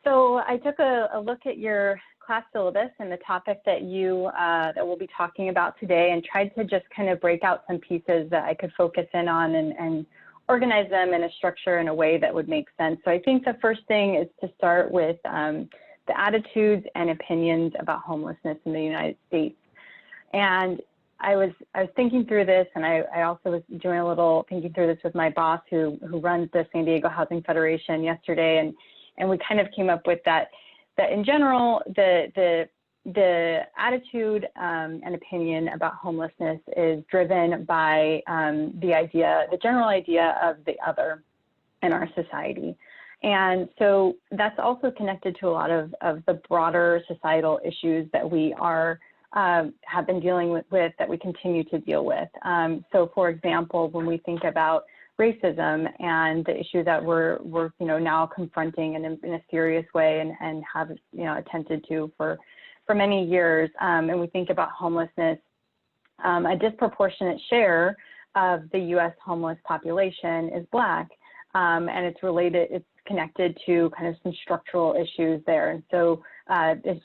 So I took a look at your class syllabus and the topic that we'll be talking about today, and tried to just kind of break out some pieces that I could focus in on and organize them in a structure in a way that would make sense. So I think the first thing is to start with the attitudes and opinions about homelessness in the United States. And I was thinking through this, and I also was doing a little thinking through this with my boss who runs the San Diego Housing Federation yesterday, and we kind of came up with that in general, the attitude and opinion about homelessness is driven by the general idea of the other in our society. And so that's also connected to a lot of the broader societal issues that we have been dealing with that we continue to deal with. So for example, when we think about racism and the issue that we're now confronting in a serious way and have attempted to for many years, and we think about homelessness, a disproportionate share of the U.S. homeless population is Black, and it's connected to kind of some structural issues there. And so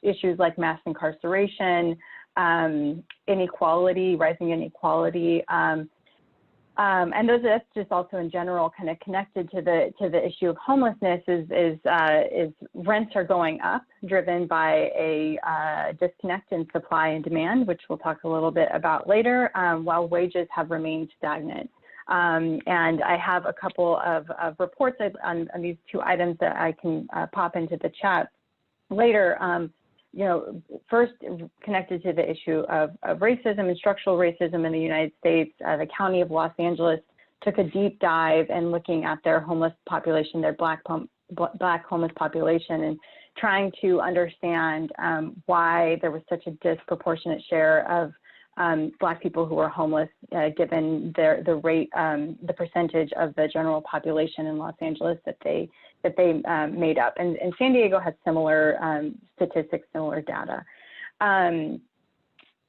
issues like mass incarceration, inequality, rising inequality, and that's just also in general kind of connected to the issue of homelessness is rents are going up, driven by a disconnect in supply and demand, which we'll talk a little bit about later, while wages have remained stagnant. And I have a couple of reports on these two items that I can pop into the chat later. First connected to the issue of racism and structural racism in the United States, the County of Los Angeles took a deep dive in looking at their homeless population, their Black homeless population, and trying to understand why there was such a disproportionate share of Black people who are homeless, given the percentage of the general population in Los Angeles that they made up. And San Diego has similar statistics, similar data. And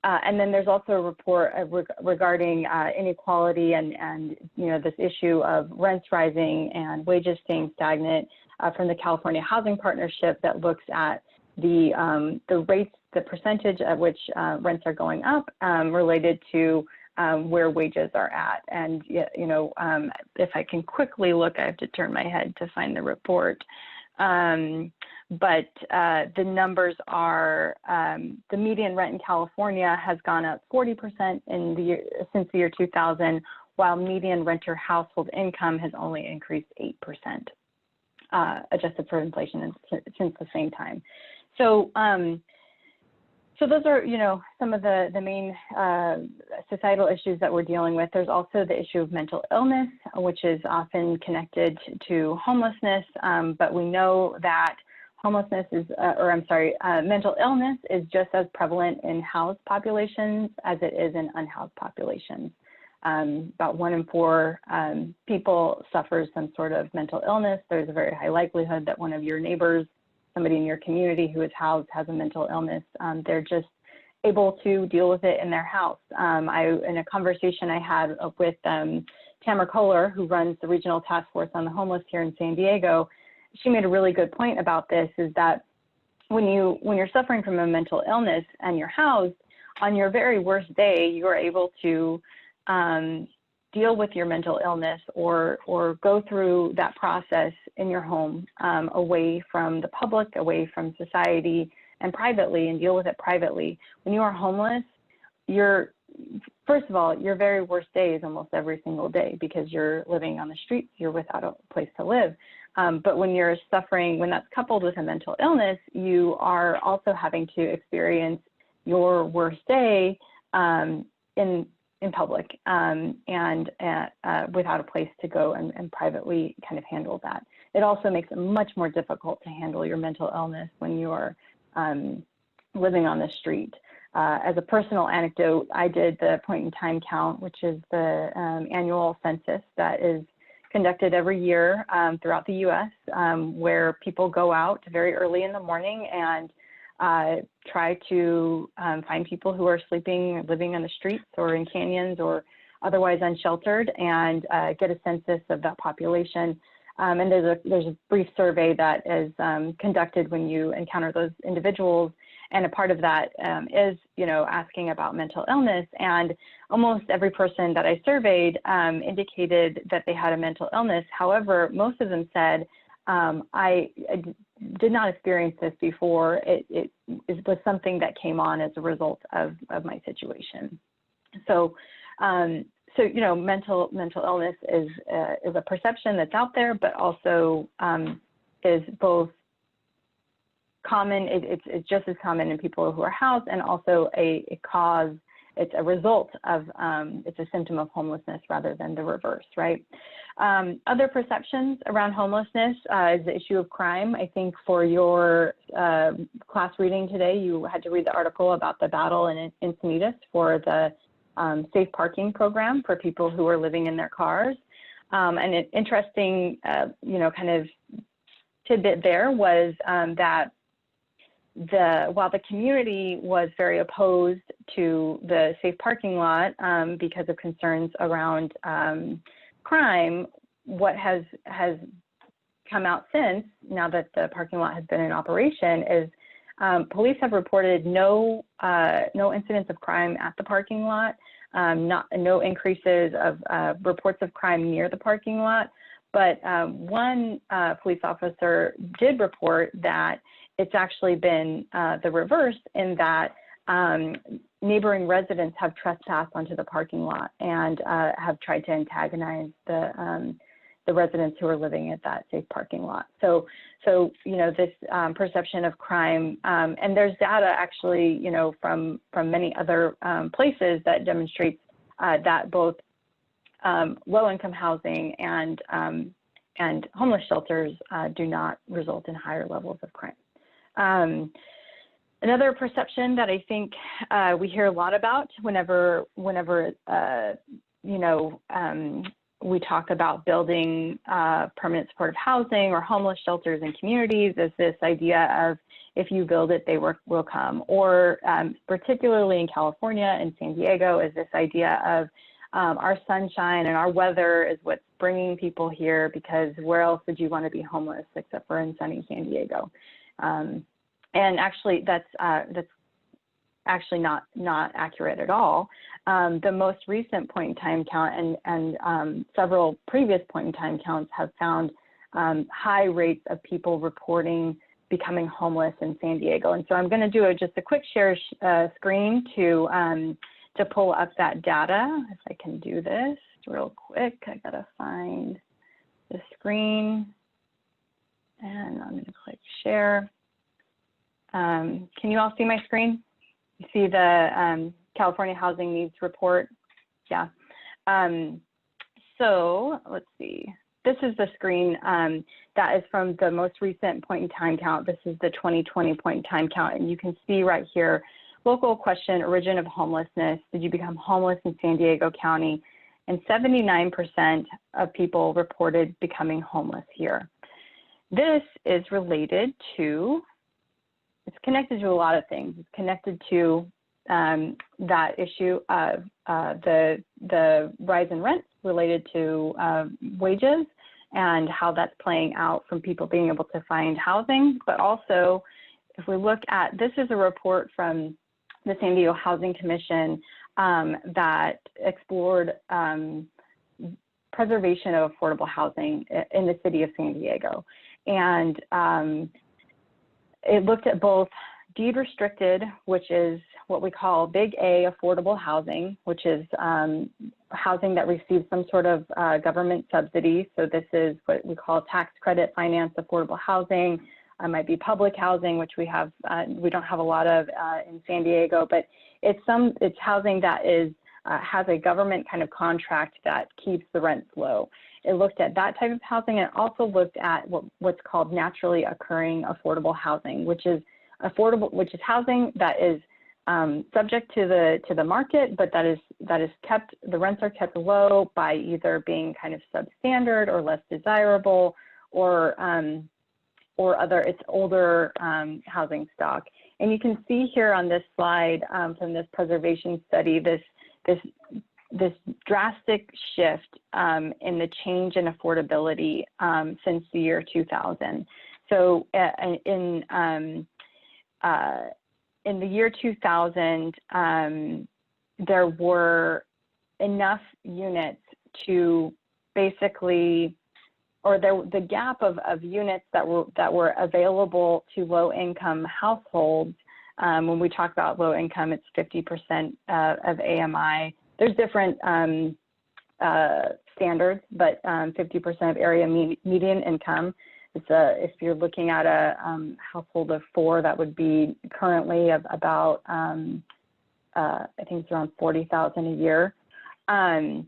then there's also a report regarding inequality and this issue of rents rising and wages staying stagnant from the California Housing Partnership that looks at the rates, the percentage at which rents are going up related to where wages are at. And, if I can quickly look, I have to turn my head to find the report. But the numbers are, the median rent in California has gone up 40% since the year 2000, while median renter household income has only increased 8%, adjusted for inflation since the same time. So, so those are, some of the main societal issues that we're dealing with. There's also the issue of mental illness, which is often connected to homelessness, but we know that homelessness mental illness is just as prevalent in housed populations as it is in unhoused populations. About 1 in 4 people suffers some sort of mental illness. There's a very high likelihood that one of your neighbors, somebody in your community who is housed, has a mental illness. They're just able to deal with it in their house. In a conversation I had with Tamara Kohler, who runs the Regional Task Force on the Homeless here in San Diego, she made a really good point about this, is that when you're suffering from a mental illness and you're housed, on your very worst day, you're able to deal with your mental illness or go through that process in your home, away from the public, away from society, and privately, and deal with it privately. When you are homeless, first of all, your very worst day is almost every single day because you're living on the streets, you're without a place to live. But when you're suffering, when that's coupled with a mental illness, you are also having to experience your worst day in public and without a place to go and privately kind of handle that. It also makes it much more difficult to handle your mental illness when you're living on the street. As a personal anecdote, I did the point in time count, which is the annual census that is conducted every year throughout the U.S., where people go out very early in the morning and try to find people who are living on the streets or in canyons or otherwise unsheltered, and get a census of that population. And there's a brief survey that is conducted when you encounter those individuals. And a part of that is, asking about mental illness. And almost every person that I surveyed indicated that they had a mental illness. However, most of them said, I did not experience this before. It was something that came on as a result of my situation. So, mental illness is a perception that's out there, but also is both common. It's just as common in people who are housed, and also a cause. It's a result of, it's a symptom of homelessness rather than the reverse, right? Other perceptions around homelessness is the issue of crime. I think for your class reading today, you had to read the article about the battle in Encinitas for the safe parking program for people who are living in their cars. And an interesting, kind of tidbit there was that while the community was very opposed to the safe parking lot because of concerns around crime, what has come out since, now that the parking lot has been in operation, is police have reported no incidents of crime at the parking lot, no increases of reports of crime near the parking lot. But one police officer did report that it's actually been the reverse, in that neighboring residents have trespassed onto the parking lot and have tried to antagonize the residents who are living at that safe parking lot. So this perception of crime, and there's data actually, from many other places that demonstrates that both low-income housing and homeless shelters do not result in higher levels of crime. Another perception that I think we hear a lot about whenever we talk about building permanent supportive housing or homeless shelters in communities is this idea of, if you build it, they will come. Or particularly in California and San Diego, is this idea of our sunshine and our weather is what's bringing people here, because where else would you want to be homeless except for in sunny San Diego? And actually, that's actually not accurate at all. The most recent point-in-time count and several previous point-in-time counts have found high rates of people reporting becoming homeless in San Diego. And so I'm going to do just a quick share screen to pull up that data. If I can do this real quick, I gotta find the screen, and I'm going to click share. Can you all see my screen? You see the California Housing Needs Report? Yeah. So let's see. This is the screen that is from the most recent point-in-time count. This is the 2020 point-in-time count, and you can see right here, local question, origin of homelessness. Did you become homeless in San Diego County? And 79% of people reported becoming homeless here. This is related to, it's connected to a lot of things. It's connected to that issue of the rise in rent related to wages and how that's playing out from people being able to find housing. But also, if we look at, this is a report from the San Diego Housing Commission that explored preservation of affordable housing in the city of San Diego. And it looked at both deed restricted, which is what we call big A affordable housing, which is housing that receives some sort of government subsidy. So this is what we call tax credit finance affordable housing. Might be public housing, which we don't have a lot of in San Diego, but it's housing that has a government kind of contract that keeps the rents low. It looked at that type of housing, and it also looked at what's called naturally occurring affordable housing, which is housing that is subject to the market, but that is kept, the rents are kept low by either being kind of substandard or less desirable, or other, it's older housing stock. And you can see here on this slide from this preservation study, this this drastic shift in the change in affordability since the year 2000. So in the year 2000, there were enough units to basically, or the gap of units that were available to low-income households. When we talk about low income, it's 50% of AMI. There's different standards, but 50% of area median income. If you're looking at a household of 4, that would be currently about, I think it's around $40,000 a year. And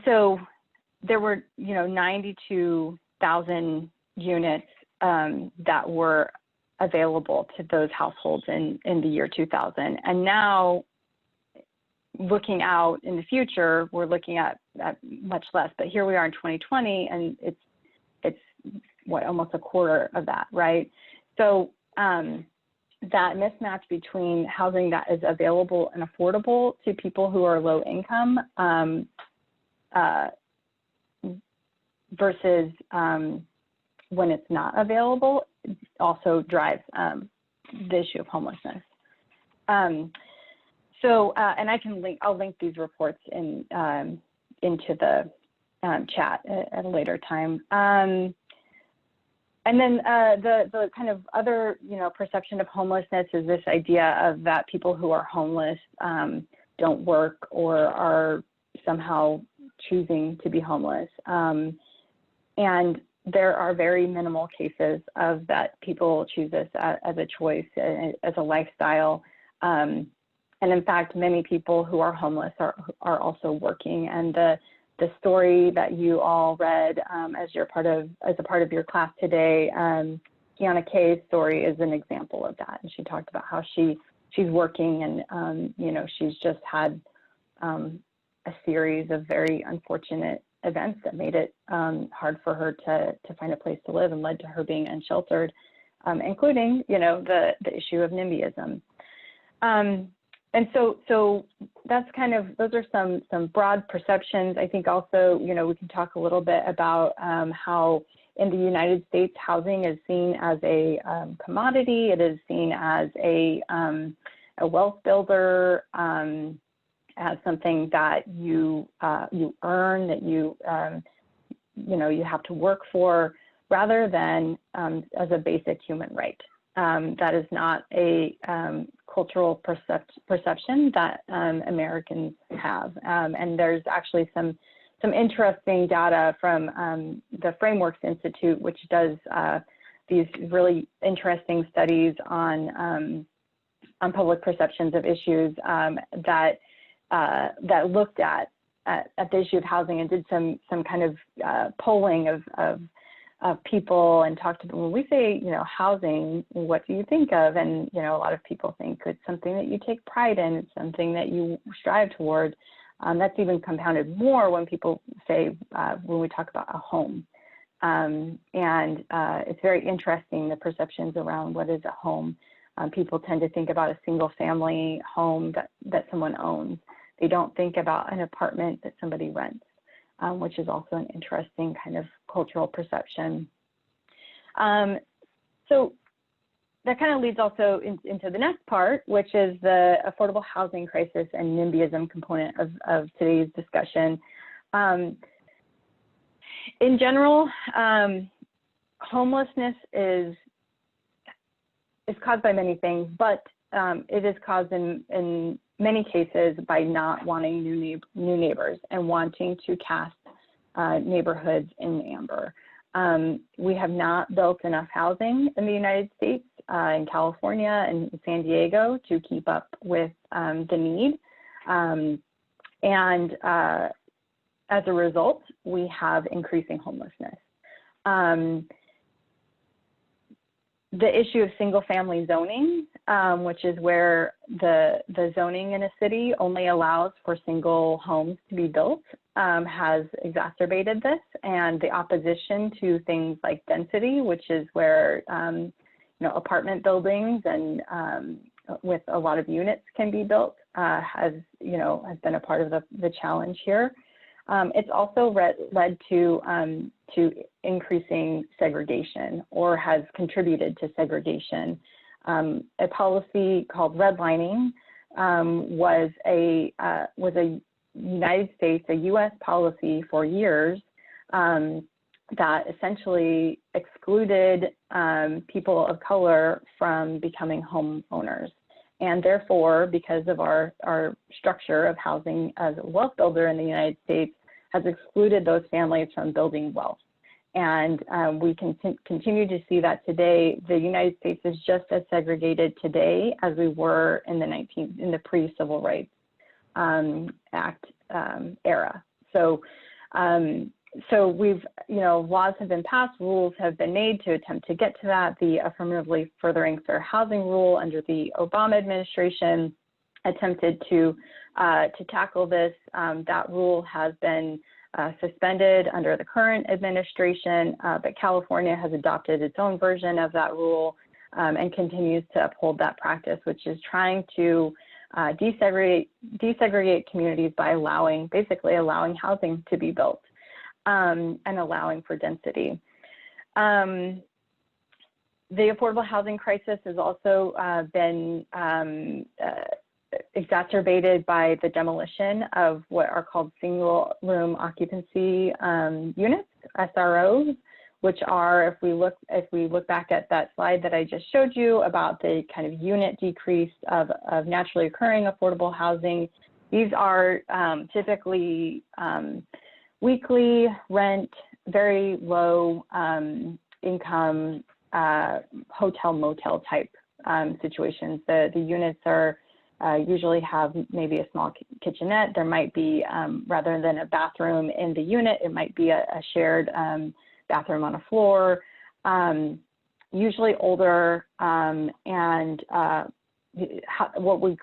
so there were, 92,000 units that were available to those households in the year 2000. And now, looking out in the future, we're looking at much less. But here we are in 2020, and it's what, almost a quarter of that, right? So that mismatch between housing that is available and affordable to people who are low income versus when it's not available also drives the issue of homelessness. And I'll link these reports into the chat at a later time. And then the kind of other, perception of homelessness is this idea of that people who are homeless don't work or are somehow choosing to be homeless. And there are very minimal cases of that people choose this as a choice, as a lifestyle. And in fact, many people who are homeless are also working. And the story that you all read as a part of your class today, Kiana Kay's story is an example of that. And she talked about how she's working, and she's just had a series of very unfortunate events that made it hard for her to find a place to live and led to her being unsheltered, including the issue of NIMBYism. And so that's those are some broad perceptions. I think also, we can talk a little bit about how in the United States, housing is seen as a commodity. It is seen as a wealth builder, as something that you earn, that you have to work for, rather than as a basic human right. That is not a cultural perception that Americans have. And there's actually some interesting data from the Frameworks Institute, which does these really interesting studies on public perceptions of issues that looked at the issue of housing and did some kind of polling of people and talked about, when we say, housing, what do you think of? And, a lot of people think it's something that you take pride in. It's something that you strive toward. That's even compounded more when people say, when we talk about a home. And it's very interesting, the perceptions around what is a home. People tend to think about a single family home that someone owns. They don't think about an apartment that somebody rents. Which is also an interesting kind of cultural perception. So that kind of leads also into the next part, which is the affordable housing crisis and NIMBYism component of today's discussion. In general, homelessness is caused by many things, but it is caused in many cases by not wanting new neighbors and wanting to cast neighborhoods in amber. We have not built enough housing in the United States, in California and San Diego, to keep up with the need. And as a result, we have increasing homelessness. The issue of single-family zoning, which is where the zoning in a city only allows for single homes to be built, has exacerbated this, and the opposition to things like density, which is where apartment buildings and with a lot of units can be built has been a part of the challenge here. It's also led to increasing segregation, or has contributed to segregation. A policy called redlining was a United States, a U.S. policy for years that essentially excluded people of color from becoming homeowners. And therefore, because of our structure of housing as a wealth builder in the United States, has excluded those families from building wealth. And we can continue to see that today. The United States is just as segregated today as we were in the pre-Civil Rights Act era. So we've, laws have been passed, rules have been made to attempt to get to that. The Affirmatively Furthering Fair Housing Rule under the Obama administration attempted to tackle this. That rule has been suspended under the current administration, but California has adopted its own version of that rule and continues to uphold that practice, which is trying to desegregate communities by basically allowing housing to be built. And allowing for density. The affordable housing crisis has also been exacerbated by the demolition of what are called single room occupancy units, SROs, which are, if we look back at that slide that I just showed you about the kind of unit decrease of naturally occurring affordable housing, these are typically weekly rent, very low income hotel motel type situations. The units are usually have maybe a small kitchenette. There might be, rather than a bathroom in the unit, it might be a shared bathroom on a floor, usually older, and what we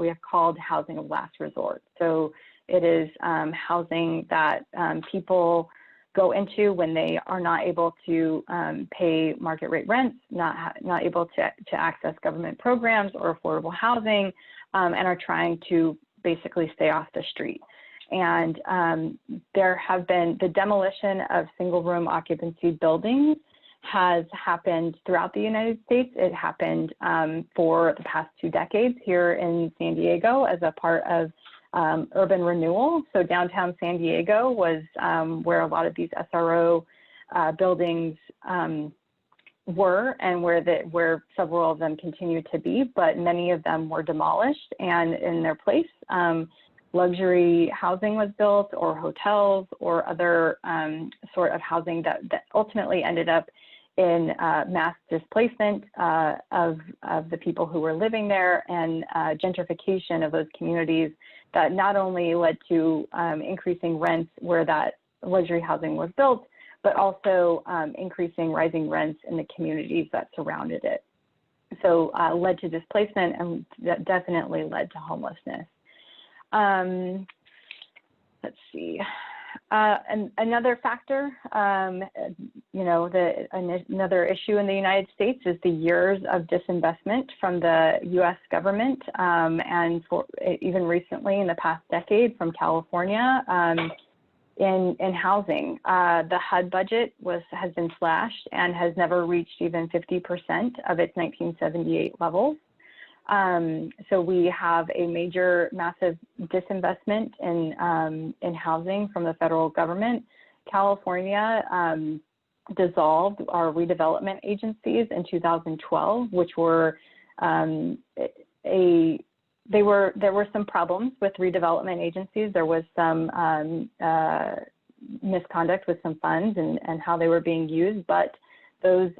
have called housing of last resort. So it is housing that people go into when they are not able to pay market rate rents, not able to access government programs or affordable housing, and are trying to basically stay off the street. And there have been the demolition of single room occupancy buildings has happened throughout the United States. It happened for the past 2 decades here in San Diego as a part of urban renewal. So downtown San Diego was where a lot of these SRO buildings were, and where several of them continue to be, but many of them were demolished, and in their place, luxury housing was built, or hotels, or other sort of housing that ultimately ended up in mass displacement of the people who were living there, and gentrification of those communities that not only led to increasing rents where that luxury housing was built, but also rising rents in the communities that surrounded it. So led to displacement, and that definitely led to homelessness. Let's see. And another factor, another issue in the United States is the years of disinvestment from the U.S. government, and even recently in the past decade from California in housing. The HUD budget has been slashed and has never reached even 50% of its 1978 levels. So we have a massive disinvestment in housing from the federal government. California dissolved our redevelopment agencies in 2012, which were there were some problems with redevelopment agencies. There was some misconduct with some funds and how they were being used, but the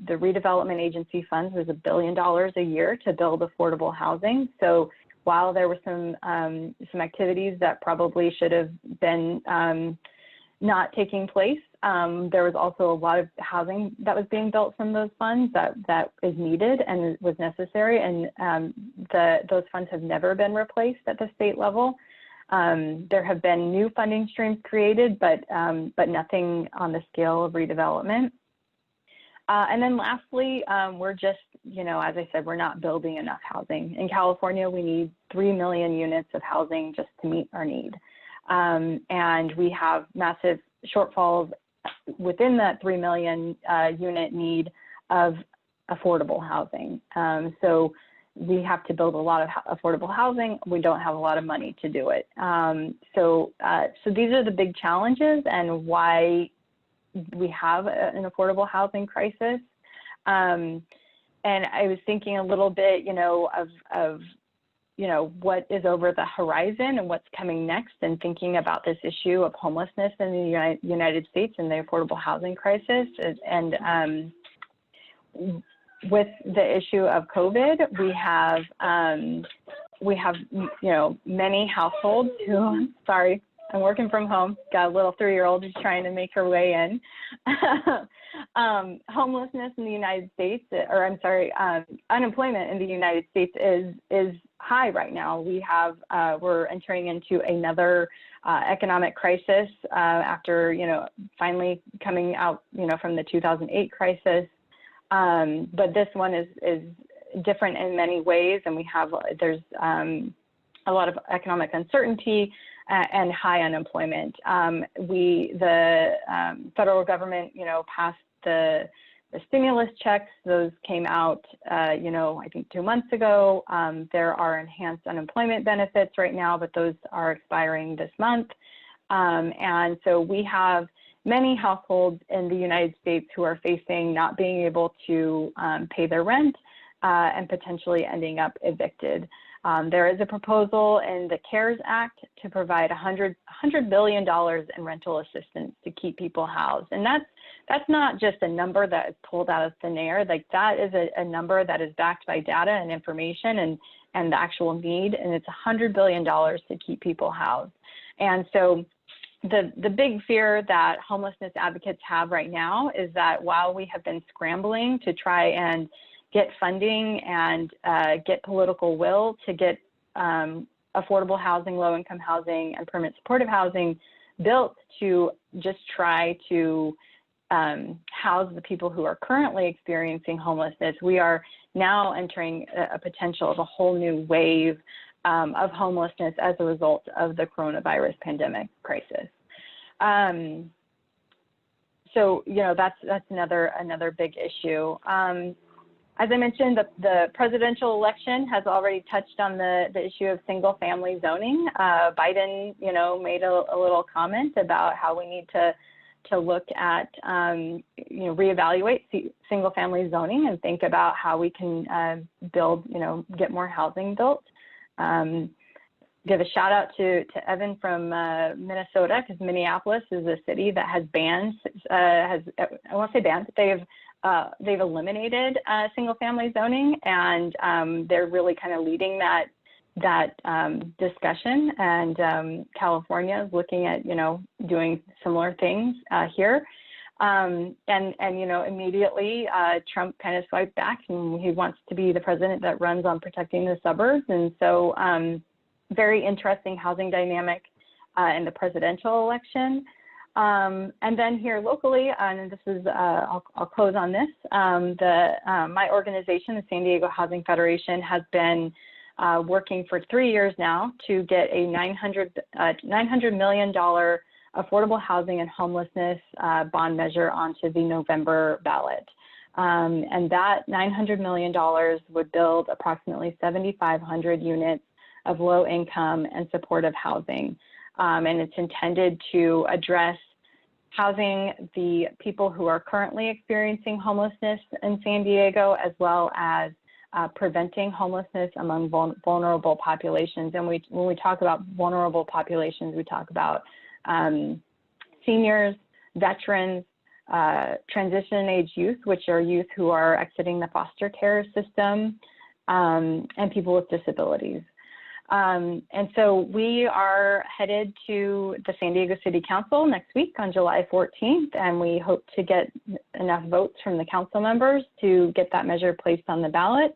redevelopment agency funds was $1 billion a year to build affordable housing. So while there were some activities that probably should have been not taking place, there was also a lot of housing that was being built from those funds that is needed and was necessary, and those funds have never been replaced at the state level. There have been new funding streams created, but nothing on the scale of redevelopment. And then lastly, we're just, as I said, we're not building enough housing. In California, we need 3 million units of housing just to meet our need. And we have massive shortfalls within that 3 million unit need of affordable housing. So we have to build a lot of affordable housing. We don't have a lot of money to do it. So these are the big challenges and why we have an affordable housing crisis. And I was thinking a little bit, of what is over the horizon and what's coming next, and thinking about this issue of homelessness in the United States and the affordable housing crisis. And with the issue of COVID, we have many households who, sorry, I'm working from home, got a little 3-year-old who's trying to make her way in. Homelessness in the United States, unemployment in the United States is high right now. We're entering into another economic crisis after, finally coming out, from the 2008 crisis. But this one is different in many ways, and there's a lot of economic uncertainty and high unemployment. The federal government, passed the stimulus checks. Those came out, I think 2 months ago. There are enhanced unemployment benefits right now, but those are expiring this month. And so we have many households in the United States who are facing not being able to pay their rent and potentially ending up evicted. There is a proposal in the CARES Act to provide $100 billion in rental assistance to keep people housed. And that's not just a number that is pulled out of thin air. Like, that is a number that is backed by data and information and the actual need. And it's $100 billion to keep people housed. And so the big fear that homelessness advocates have right now is that while we have been scrambling to try and get funding and get political will to get affordable housing, low-income housing, and permanent supportive housing built to just try to house the people who are currently experiencing homelessness, we are now entering a potential of a whole new wave of homelessness as a result of the coronavirus pandemic crisis. So, that's another big issue. As I mentioned, the presidential election has already touched on the issue of single-family zoning. Biden, made a little comment about how we need to look at, reevaluate single-family zoning and think about how we can build, get more housing built. Give a shout out to Evan from Minnesota, because Minneapolis is a city that has banned, I won't say banned, but they've eliminated single-family zoning, and they're really kind of leading that discussion. And California is looking at doing similar things here. And immediately Trump kind of swiped back, and he wants to be the president that runs on protecting the suburbs. And so very interesting housing dynamic in the presidential election. And then here locally, and this is, I'll close on this, my organization, the San Diego Housing Federation, has been working for 3 years now to get a $900 million affordable housing and homelessness bond measure onto the November ballot. And that $900 million would build approximately 7,500 units of low income and supportive housing. And it's intended to address housing the people who are currently experiencing homelessness in San Diego, as well as preventing homelessness among vulnerable populations. And when we talk about vulnerable populations, we talk about seniors, veterans, transition age youth, which are youth who are exiting the foster care system, and people with disabilities. And so we are headed to the San Diego City Council next week on July 14th, and we hope to get enough votes from the council members to get that measure placed on the ballot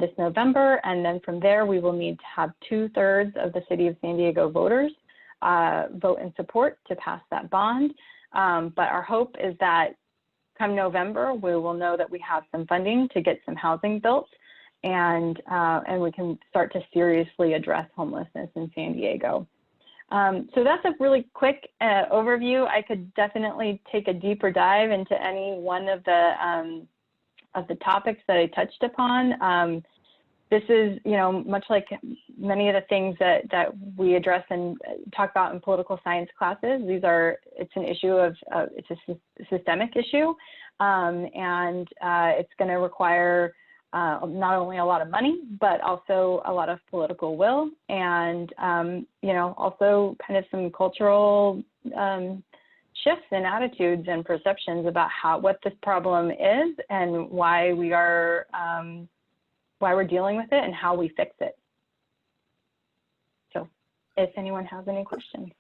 this November. And then from there, we will need to have 2/3 of the city of San Diego voters vote in support to pass that bond. But our hope is that come November, we will know that we have some funding to get some housing built, and we can start to seriously address homelessness in San Diego. So that's a really quick overview. I could definitely take a deeper dive into any one of the topics that I touched upon. This is, you know, much like many of the things that we address and talk about in political science classes. It's an issue it's a systemic issue, and it's going to require not only a lot of money, but also a lot of political will, and you know, also kind of some cultural shifts in attitudes and perceptions about what this problem is and why we're dealing with it and how we fix it. So if anyone has any questions.